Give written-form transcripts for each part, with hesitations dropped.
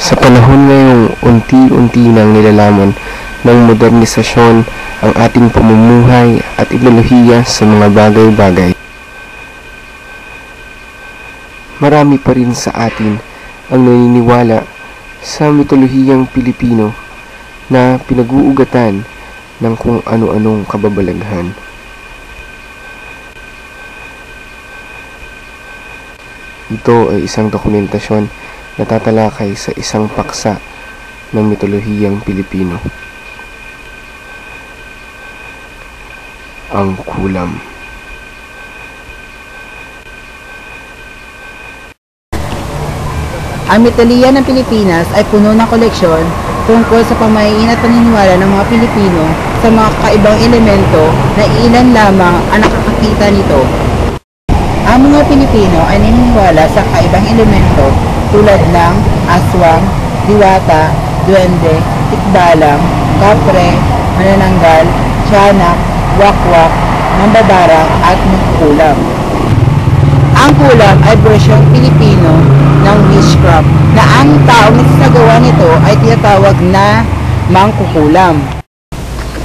Sa panahon ngayong unti-unti nang nilalamon ng modernisasyon ang ating pamumuhay at ideolohiya sa mga bagay-bagay, marami pa rin sa atin ang naniniwala sa mitolohiyang Pilipino na pinag-uugatan ng kung ano-anong kababalaghan. Ito ay isang dokumentasyon na tatalakay sa isang paksa ng mitolohiyang Pilipino, ang kulam. Ang mitolohiya ng Pilipinas ay puno ng koleksyon tungkol sa pamahiin at paniniwala ng mga Pilipino sa mga kakaibang elemento na ilan lamang ang nakakakita nito. Ang mga Pilipino ay naniniwala sa kakaibang elemento tulad ng aswang, diwata, duwende, tikbalang, kapre, manananggal, tiyanak, wakwak, mambabarang at mangkukulam. Ang kulam ay bersyong Pilipino ng witchcraft na ang taong nagsasagawa nito ay tinatawag na mangkukulam.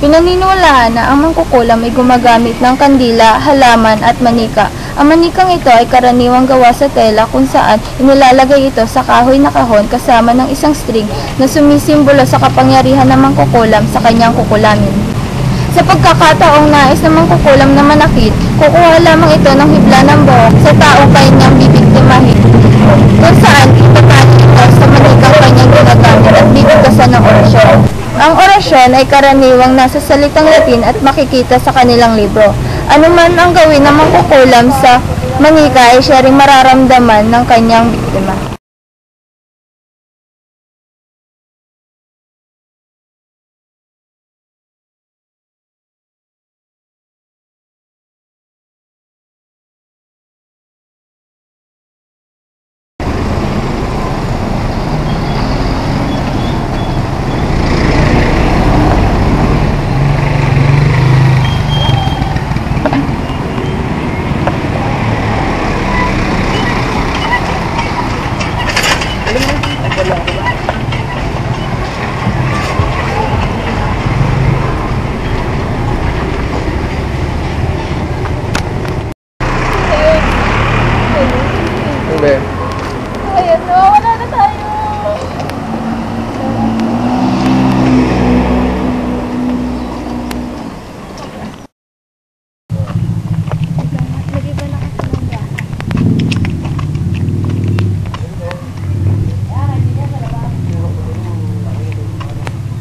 Pinaniniwalaan na ang mangkukulam ay gumagamit ng kandila, halaman at manika. Ang manikang ito ay karaniwang gawa sa tela kung saan inilalagay ito sa kahoy na kahon kasama ng isang string na sumisimbolo sa kapangyarihan ng mangkukulam sa kanyang kukulamin. Sa pagkakataong nais na mangkukulam na manakit, kukuha lamang ito ng hibla ng buhok sa taong kanyang bibiktimahin, kung saan itatali ito sa manikang kanyang ginagamit at bibigkasan ng orasyon. Ang orasyon ay karaniwang nasa salitang Latin at makikita sa kanilang libro. Ano man ang gawin ng mangkukulam sa manika ay siya ring mararamdaman ng kanyang biktima. Ayan na, wala na tayo.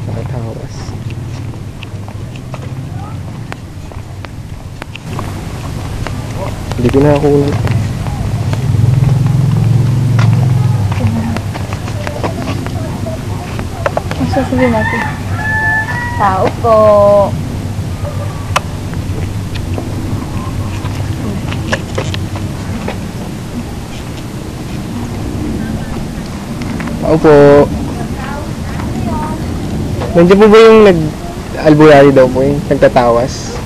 Nakatawas. Hindi ko na ako ulit. Sasabihin natin. Tao po. Tao po. Nandiyan po ba yung nag-albularyo daw po yung nagtatawas?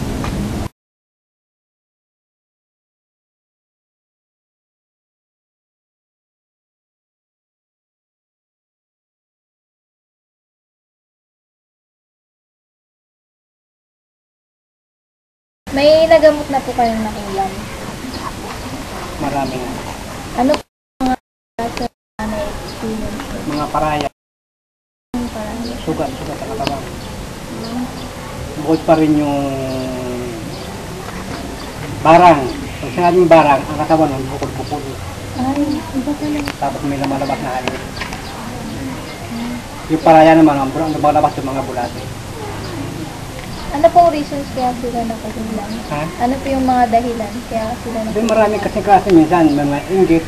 May nagamot na po kayong nakulam. Marami na. Ano po mga na-experience? Mga paraya. Sugat sa katawan. Bukod pa rin yung barang. Pag sinabing barang, ang katawan nun, bukod-bukod. Ay, iba talaga. Tapos may lumalabas na alin. Yung paraya naman, ang lumalabas yung mga bulate. Ano pong reasons kaya sila nakagulam? Ha? Ano po yung mga dahilan kaya sila Doon nakagulam? marami kasi klase minsan, may mga inggit,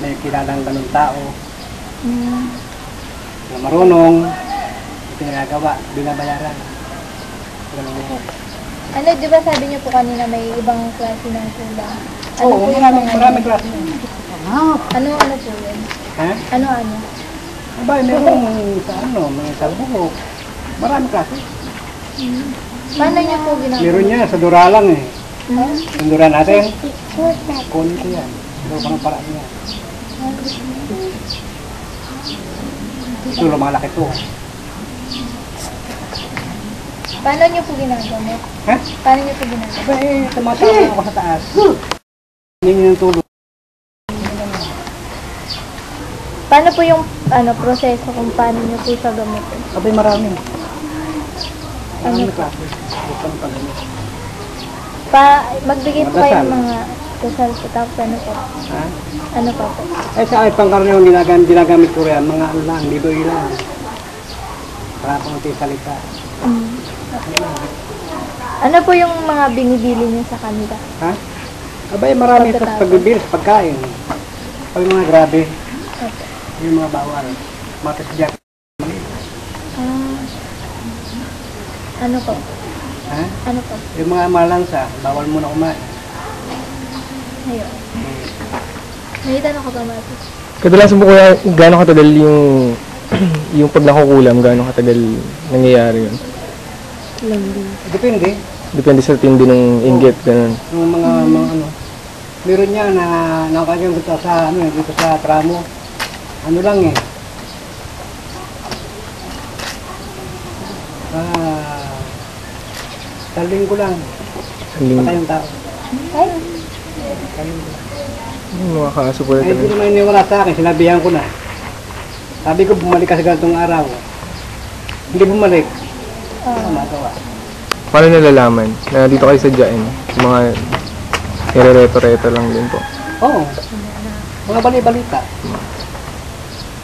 may kilalang ganun tao, na marunong, ito yung nagawa, binabayaran. Ganun yun. Ano, di ba sabi niyo po kanina may ibang klase ng kulam? Ano Oo, po yung marami klase yun. Ano po yun? Ha? Ano? Aba, meron sa may sa buhok. Marami klase. Paano niyo po ginagawa? Meron niya, sa dura lang eh. Yung dura natin, konti yan. Pero parang paraan yan. Ito, lumalaki to. Paano niyo po ginagamot? Ha? Paano niyo po ginagamot? Ba tumatama ako sa taas. Hindi ng tulog. Paano po yung proseso kung paano niyo po siya gamutin? Abay, marami. Ano Marami po? klase. Bukang pagano. Magbigay po kayo ng mga dasal po, tapos ano po? Ha? Ano pa po? Eh, sa akin, pangkaraniwang ginagamit ko rin, mga ano lang, libo ilan. Para konti salita. Ano po yung mga binibili niyo sa kanila? Ha? Abay, marami sa Pagkatapos. pagbibili, sa pagkain. Pag mga grabe, Okay. yung mga bawal. Mga tasjak. Ano po? Ha? Ano po? Yung mga malansa, bawal muna kumain. Ayun. May tanong ko ba, Mati? Kadalasan po kuya, gaano katagal yung pag nakukulam, gaano katagal nangyayari yun? Depende. Depende sa tindi ng inggit, ganun. Yung mga ano. Meron niya na nakakagyan dito sa dito sa tramo. Ano lang eh. Taling ko lang. Patay yung tao. Ay, Yung mga kaso po Ay, hindi naman iniwala sa akin. Sinabihan ko na. Sabi ko, bumalik ka sa ganitong araw. Hindi bumalik. Ano magawa? Paano nalalaman na dito kayo sa Jain? Mga nire-reto-reto lang din po. Oo. Mga bali-balita.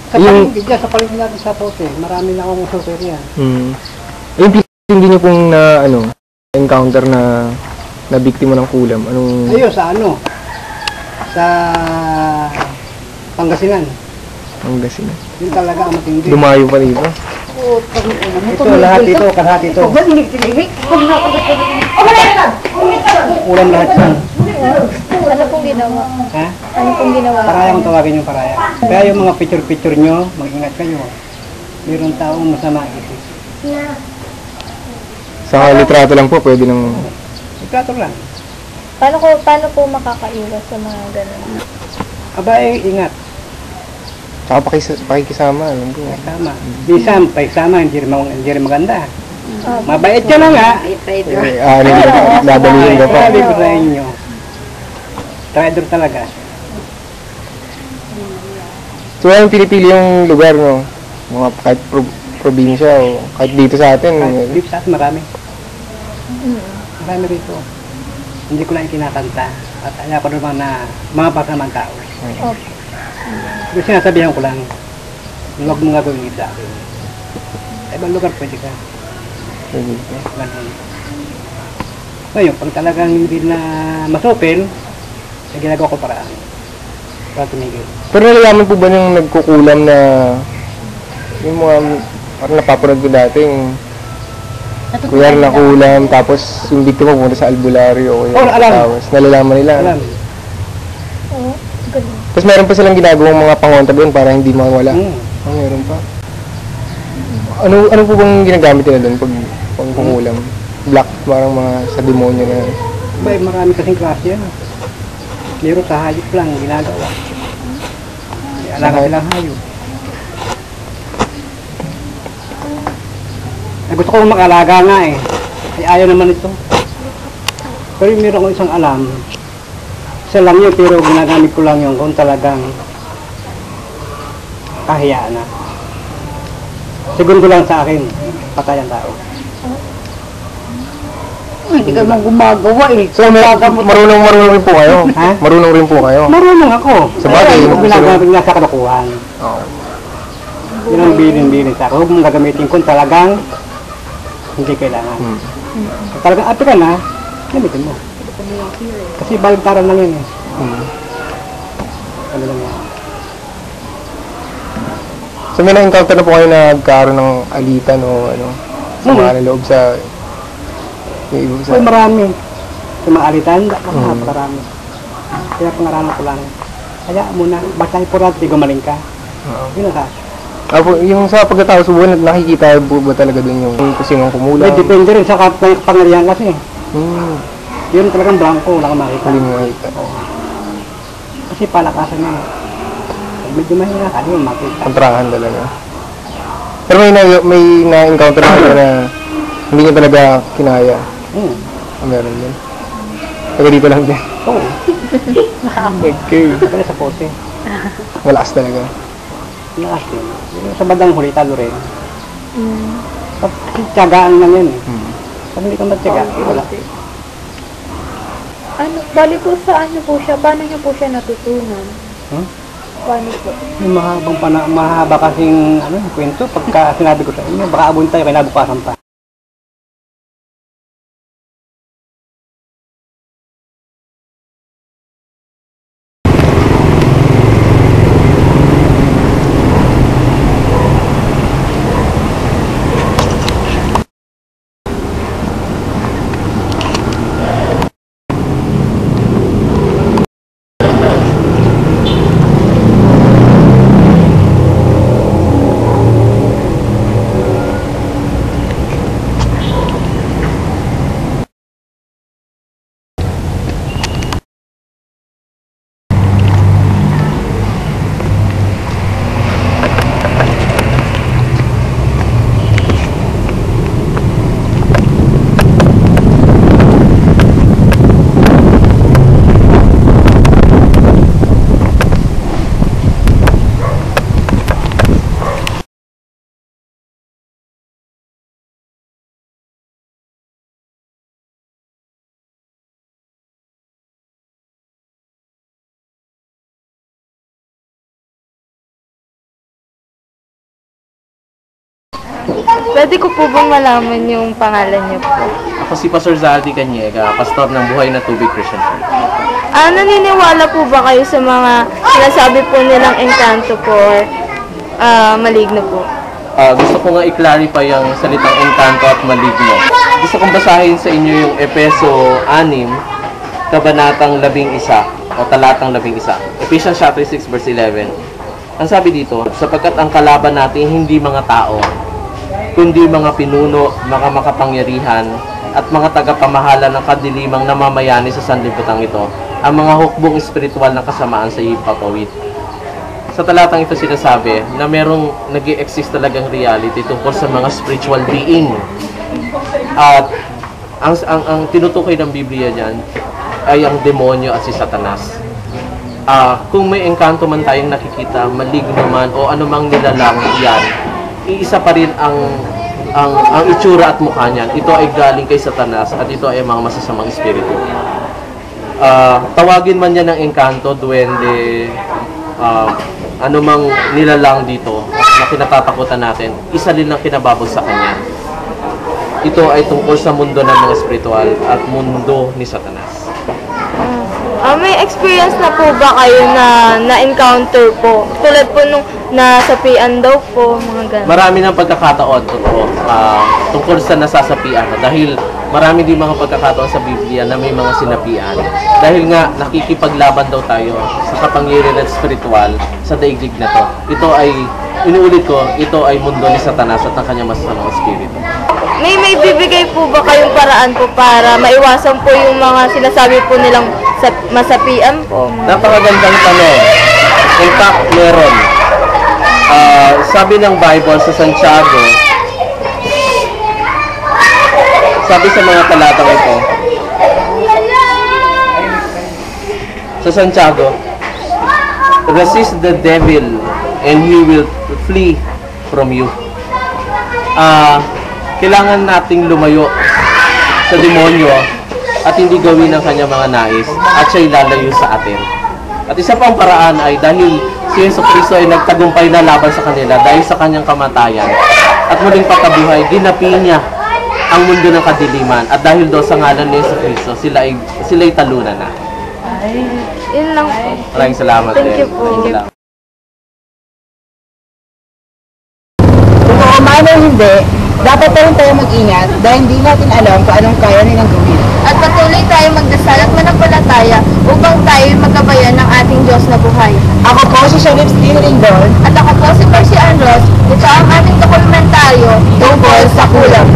Sa Yung- paligid dyan, sa paligid natin sa pote, marami na akong super yan. Yung hindi niyo pong encounter na biktima ng kulam, anong Ayun, sa ano? Sa Pangasinan. ang gasin? Yun talaga ang matindi. Lumayo pa dito. Ito, lahat ito, kalahati ito. Ulam lahat yan. ano pong ginawa? Ha? Ano pong ginawa? Paraya kung tawagin yung paraya. Kaya yung mga picture-picture nyo, mag-ingat kayo. Mayroong taong masama isip. Sa litrato lang po, pwede nang Ikato lang. Paano po makakaiwas sa mga ganun? Abay, ingat. tsaka pakikisama, alam ko. Tama. Minsan, paisama, hindi rin maganda. Ah, Mabait ka na nga. Dadalihin ka pa. Sabi ko sa inyo. Trader talaga. So, yung pinipili yung lugar, no? Mga kahit probinsya o kahit dito sa atin. Dito sa atin marami. Marami rito. Hindi ko lang ikinakanta. At ayaw ko naman na mga pasamang tao. Okay. Pero sinasabihan ko lang, huwag mo nga gawin sa akin. Sa ibang lugar pwede ka. Ganun. Ngayon, pag talagang hindi na masupil, ay ginagawa ko paraan. Para tumigil. Pero nalalaman po ba yung nagkukulam na yung mga parang napapanood ko dati yung kuya nakulam tapos yung biktima pumunta sa albularyo o Oh, alam. tapos nalalaman nila. Alam. Oo, ganun. Tapos meron pa silang ginagawang mga pangontra doon para hindi mawala. Meron pa. Ano po bang ginagamit nila doon pag kukulam? Black, parang mga sa demonyo na. Bay, marami kasing klase yan. Meron sa hayop lang ginagawa. May alaga silang hayop. Ay, gusto ko mag-alaga nga eh. Ay, ayaw naman ito. Pero meron ko isang alam. Isa lang yun, pero ginagamit ko lang yun kung talagang kahiyaan na. Segundo lang sa akin, patay ang tao. Hindi ka man gumagawa eh. So, marunong rin po kayo? Ha? Marunong rin po kayo? Marunong ako. Sa bagay, Pero ginagamit na sa kalukuhan. Oo. Yun ang bilin-bilin sa akin. Huwag mong gagamitin kung talagang hindi kailangan. Kung talagang ato ka na, gamitin mo. Kasi baligtaran lang yun eh. Ano lang yan. So may na-encounter na po kayo na nagkaroon ng alitan o ano, sa mga loob sa yung iba sa... Uy, marami. Sa mga alitan, napakarami. Kaya pangaralan ko lang. Kaya muna, basta importante gumaling ka. Oo. Yun ang sa. Yung sa pagkatapos po, nakikita po ba talaga dun yung kung sinong kumulang? May depende rin sa kapangyarihan kasi. Yun talagang blanco, wala kang makita. Hindi mo makita. Kasi palakasan yun. Pag medyo mahina ka, di mo makita. Kontrahan talaga. Pero may na-encounter na kayo na hindi niya talaga kinaya. Meron din. Taga dito lang din. Oo. Okay. Kaya sa pote. Malakas talaga. Lakas din. Yung sa bandang huli, talo rin. Tiyagaan lang yan eh. Pag hindi ka magtiyaga, wala. Ano, bali po sa ano po siya, paano niyo po siya natutunan? Paano po? Yung mahaba kasing kwento, pagka sinabi ko sa inyo, baka abon tayo, kinabukasan pa. Pwede ko po bang malaman yung pangalan niyo po? Ako si Pastor Zaldi Caniega, pastor ng Buhay na Tubig Christian Church. Naniniwala po ba kayo sa mga sinasabi po nilang engkanto po or maligno po? Gusto ko nga i-clarify yung salitang engkanto at maligno. Gusto kong basahin sa inyo yung Epeso 6, kabanatang 11 o talatang 11. Ephesians chapter 6 verse 11. Ang sabi dito, sapagkat ang kalaban natin hindi mga tao, kundi mga pinuno, mga makapangyarihan, at mga tagapamahala ng kadilimang namamayani sa sanlibutan ito, ang mga hukbong espiritual na kasamaan sa hipatawid. Sa talatang ito sinasabi na merong nag-i-exist talagang reality tungkol sa mga spiritual being. At ang tinutukoy ng Biblia dyan ay ang demonyo at si Satanas. Kung may engkanto man tayong nakikita, maligno man o anumang nilalang yan, iisa pa rin ang itsura at mukha niyan. Ito ay galing kay Satanas at ito ay mga masasamang espiritu. Tawagin man yan ng engkanto, duwende, anumang nilalang dito na kinatatakutan natin, isa din ang kinababog sa kanya. Ito ay tungkol sa mundo ng mga espiritual at mundo ni Satanas. May experience na po ba kayo na encounter po? Tulad po nung nasapian daw po, mga ganun. Marami ng pagkakataon, totoo, tungkol sa nasasapian. Dahil marami din mga pagkakataon sa Biblia na may mga sinapian. Dahil nga, nakikipaglaban daw tayo sa kapangyarihan at spiritual sa daigdig na to. Ito ay, inuulit ko, ito ay mundo ni Satanas at ang kanyang masasamang espiritu. May bibigay po ba kayong paraan po para maiwasan po yung mga sinasabi po nilang masapian po? Napakagandang tanong. In fact, meron. Sabi ng Bible sa Santiago, sabi sa mga talatang ito, sa Santiago, resist the devil and he will flee from you. Kailangan nating lumayo sa demonyo at hindi gawin ang kanyang mga nais at siya'y lalayo sa atin. At isa pang paraan ay dahil si Jesucristo ay nagtagumpay na laban sa kanila dahil sa kanyang kamatayan at muling pagkabuhay, ginapi niya ang mundo ng kadiliman at dahil daw sa ngalan ni Jesucristo, sila'y talunan na. Yun lang po. Maraming salamat. Thank you po. Salamat. Kung man o hindi, dapat pa rin tayo mag-ingat dahil hindi natin alam kung anong kaya nilang gawin. At patuloy tayo magdasal at manampalataya upang tayo magabayan ng ating Diyos na buhay. Ako po si Sheriff Steve Ringdon At ako po si Percy Andros, ito ang ating dokumentaryo tungkol sa kulang.